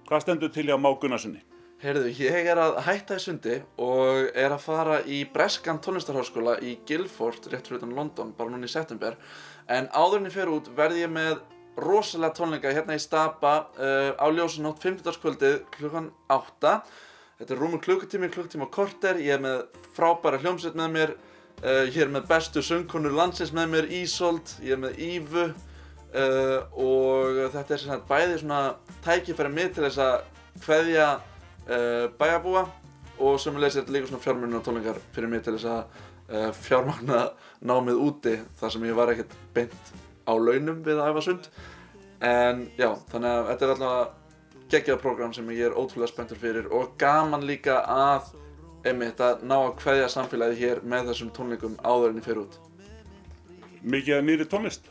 Hvað stendur til hjá Má Gunnarssoni? Heyrðu, ég að hætta í sundi og að fara í breskan tónlistarháskóla í Guildford, rétt fyrir utan London, bara núna í september. En áður en ég fer út verð ég með rosalega tónleika hérna í Stapa á Ljósanótt 50-dagskvöldið klukkan 8. Þetta rúmur klukkutími og korter. Ég með frábæra hljómsveit með mér. Ég með bestu söngkonur landsins með mér, Ísold. Ég með Ívu. Og þetta sem sagt bæði svona tækifæri mig til þess að kveðja bæjarbúa og sömuleiðis þetta líka svona fjármögnunar fyrir mig til þess að fjármagna námið úti þar sem ég var ekkert beint á launum við að æfa sund. En já, þannig að þetta alltaf geggjað prógram sem ég ótrúlega spenntur fyrir og gaman líka að einmitt að ná að kveðja samfélagið hér með þessum tónleikum áður en ég fer út. Mikið af nýrri tónlist?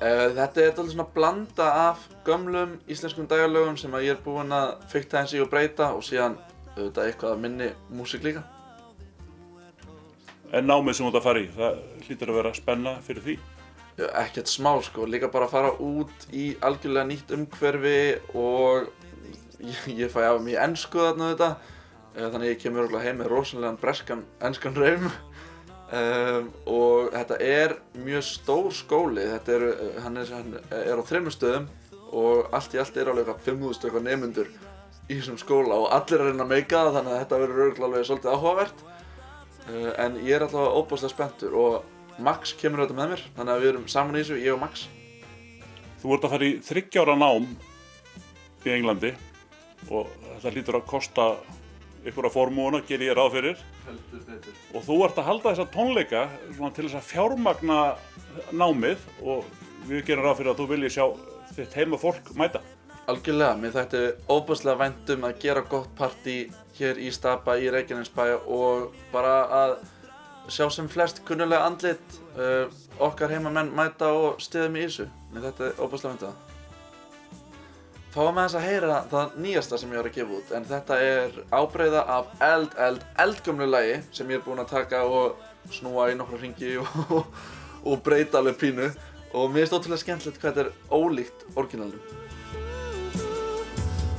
Þetta alltaf svona blanda af gömlum íslenskum dægarlögum sem að ég búinn að fikta eins í og breyta og síðan auðvitað eitthvað af minni músík líka. En námið sem þú ert að fara í, það hlýtur að vera spenna fyrir því? Ekkert smá sko, líka bara að fara út í algjörlega nýtt umhverfi og ég fæ af mig ensku þarna auðvitað, þannig að ég kemur örugglega heim með rosalegan enskan raum. Og þetta mjög stór skóli, hann á 3 stöðum og allt í allt alveg 5.000 eitthvað nemendur í þessum skóla og allir að reyna að meika það, þannig að þetta verður örugglega alveg svolítið áhugavert. En ég alltaf óbúslega spenntur og Max kemur auðvitað með mér, þannig að við erum saman í þessu, ég og Max. Þú ert að fara í 3 ára nám í Englandi og þetta hlýtur að kosta einhverja formúuna, geri ég ráð fyrir. Heldur betur. Og þú ert að halda þessa tónleika svona til þess að fjármagna námið og við gerum ráð fyrir að þú viljið sjá þitt heimafólk mæta. Algjörlega, mér þætti óbúslega vænt að gera gott partí hér í Stapa í Reykjanesbæ og bara að sjá sem flest kunnulega andlit okkar heimamenn mæta og styðja mig í þessu. Mér þætti óbúslega vænt það. Fáum aðeins að heyra það nýjasta sem ég var að gefa út, en þetta ábreiða af eldgömlu lagi sem ég búinn að taka og snúa í nokkra hringi og breyta alveg pínu og mér finnst ótrúlega skemmtilegt hvað þetta ólíkt orginalnum.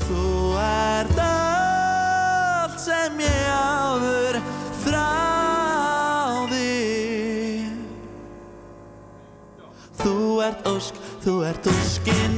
Þú ert allt sem ég áður þráði. Þú ert ósk, þú ert óskin